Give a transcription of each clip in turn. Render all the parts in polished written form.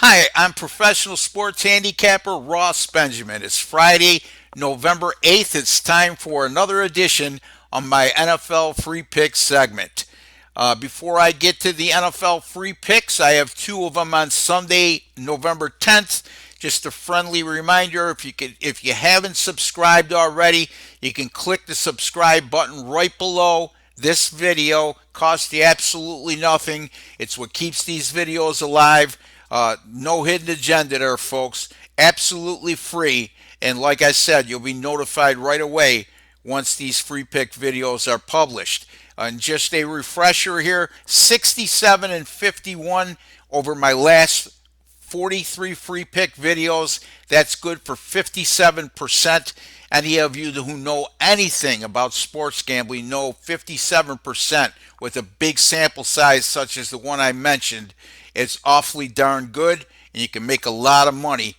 Hi, I'm professional sports handicapper Ross Benjamin. It's Friday, November 8th. It's time for another edition of my NFL Free Picks segment. Before I get to the NFL Free Picks, I have two of them on Sunday, November 10th. Just a friendly reminder, if you haven't subscribed already, you can click the subscribe button right below this video. Costs you absolutely nothing. It's what keeps these videos alive. No hidden agenda there, folks. Absolutely free. And like I said, you'll be notified right away once these free pick videos are published. And just a refresher here, 67 and 51 over my last 43 free pick videos. That's good for 57%. Any of you who know anything about sports gambling know 57% with a big sample size such as the one I mentioned. It's awfully darn good, and you can make a lot of money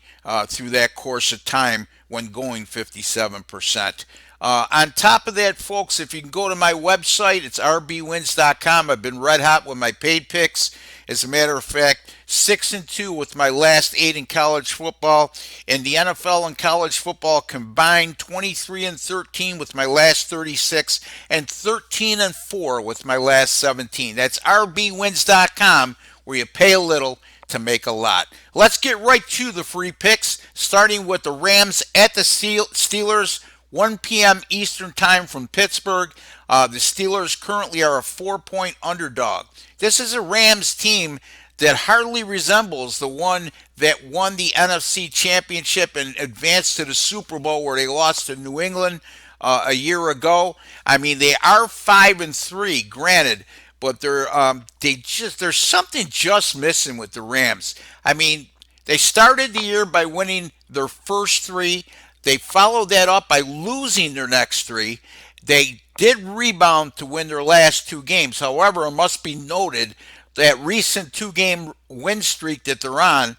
through that course of time when going 57%. On top of that, folks, if you can go to my website, it's rbwins.com. I've been red hot with my paid picks. As a matter of fact, 6-2 with my last 8 in college football. In the NFL and college football combined, 23-13 with my last 36, and 13-4 with my last 17. That's rbwins.com, where you pay a little to make a lot. Let's get right to the free picks, starting with the Rams at the Steelers. 1 p.m. Eastern Time from Pittsburgh. The Steelers currently are a 4-point underdog. This is a Rams team that hardly resembles the one that won the NFC Championship and advanced to the Super Bowl, where they lost to New England a year ago. I mean, they are 5-3, granted, but there's something just missing with the Rams. I mean, they started the year by winning their first three. They followed that up by losing their next three. They did rebound to win their last two games. However, it must be noted that recent two-game win streak that they're on,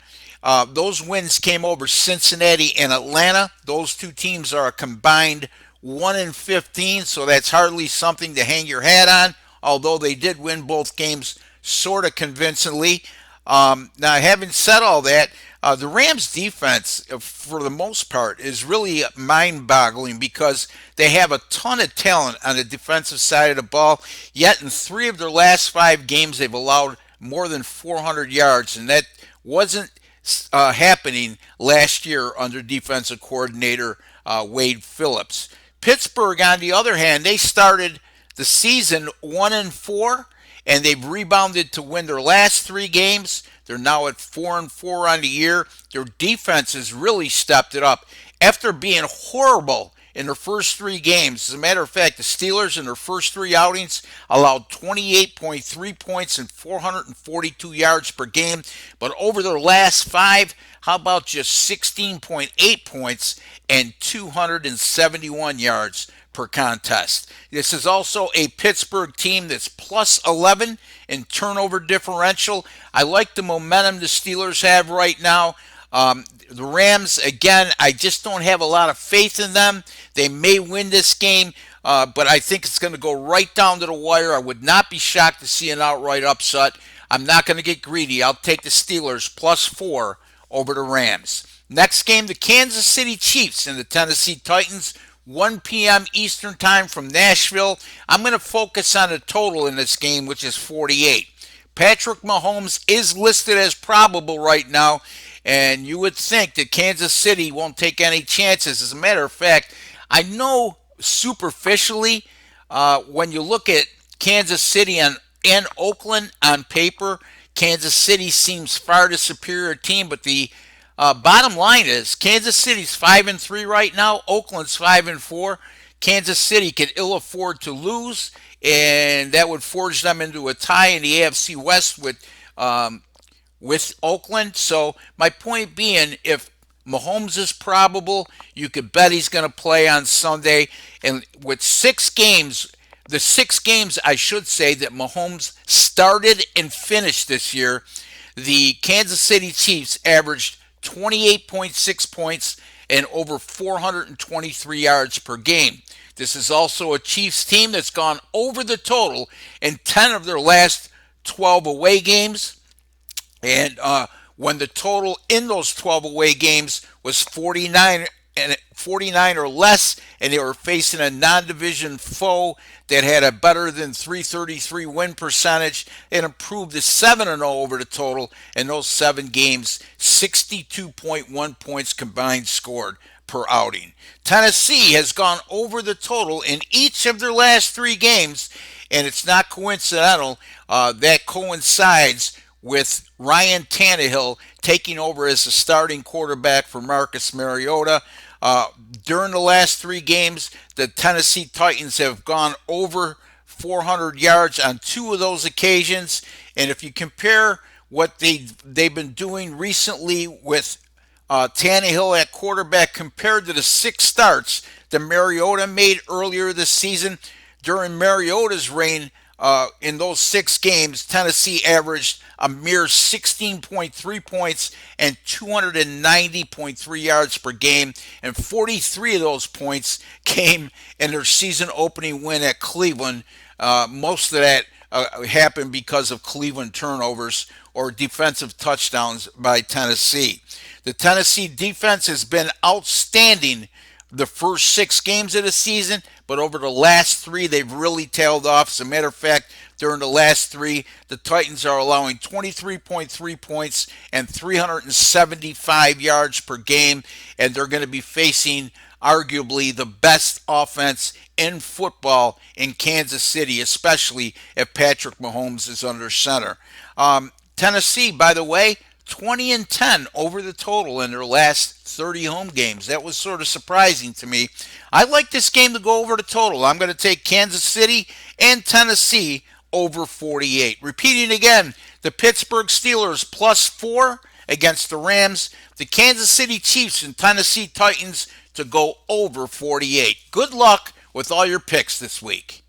those wins came over Cincinnati and Atlanta. Those two teams are a combined 1-15, so that's hardly something to hang your hat on, although they did win both games sort of convincingly. Now, having said all that, the Rams defense, for the most part, is really mind-boggling because they have a ton of talent on the defensive side of the ball. Yet in 3 of their last 5 games, they've allowed more than 400 yards, and that wasn't happening last year under defensive coordinator Wade Phillips. Pittsburgh, on the other hand, they started the season 1-4, and they've rebounded to win their last 3 games. They're now at 4-4 on the year. Their defense has really stepped it up after being horrible in their first 3 games. As a matter of fact, the Steelers in their first 3 outings allowed 28.3 points and 442 yards per game. But over their last 5, how about just 16.8 points and 271 yards per contest? This is also a Pittsburgh team that's plus 11 in turnover differential. I like the momentum the Steelers have right now. The Rams, again, I just don't have a lot of faith in them. They may win this game, but I think it's going to go right down to the wire. I would not be shocked to see an outright upset. I'm not going to get greedy. I'll take the Steelers plus 4 over the Rams. Next game, the Kansas City Chiefs and the Tennessee Titans. 1 p.m. Eastern Time from Nashville. I'm going to focus on the total in this game, which is 48. Patrick Mahomes is listed as probable right now, and you would think that Kansas City won't take any chances. As a matter of fact, I know superficially, when you look at Kansas City and Oakland on paper, Kansas City seems far the superior team, but the bottom line is Kansas City's 5-3 right now. Oakland's 5-4. Kansas City could ill afford to lose, and that would forge them into a tie in the AFC West with Oakland. So my point being, if Mahomes is probable, you could bet he's going to play on Sunday. And with 6 games, the 6 games I should say that Mahomes started and finished this year, the Kansas City Chiefs averaged 28.6 points and over 423 yards per game. This is also a Chiefs team that's gone over the total in 10 of their last 12 away games. And when the total in those 12 away games was 49 or less, and they were facing a non-division foe that had a better than 333 win percentage and improved to 7-0 over the total in those 7 games, 62.1 points combined scored per outing. Tennessee has gone over the total in each of their last 3 games, and it's not coincidental. That coincides with Ryan Tannehill taking over as the starting quarterback for Marcus Mariota. During the last 3 games, the Tennessee Titans have gone over 400 yards on 2 of those occasions. And if you compare what they've been doing recently with Tannehill at quarterback compared to the 6 starts that Mariota made earlier this season, during Mariota's reign, in those 6 games, Tennessee averaged a mere 16.3 points and 290.3 yards per game, and 43 of those points came in their season opening win at Cleveland. Most of that happened because of Cleveland turnovers or defensive touchdowns by Tennessee. The Tennessee defense has been outstanding the first 6 games of the season, but over the last 3, they've really tailed off. As a matter of fact, during the last 3, the Titans are allowing 23.3 points and 375 yards per game, and they're going to be facing arguably the best offense in football in Kansas City, especially if Patrick Mahomes is under center. Tennessee, by the way, 20-10 over the total in their last 30 home games. That was sort of surprising to me. I like this game to go over the total. I'm going to take Kansas City and Tennessee over 48. Repeating again, the Pittsburgh Steelers +4 against the Rams, the Kansas City Chiefs and Tennessee Titans to go over 48. Good luck with all your picks this week.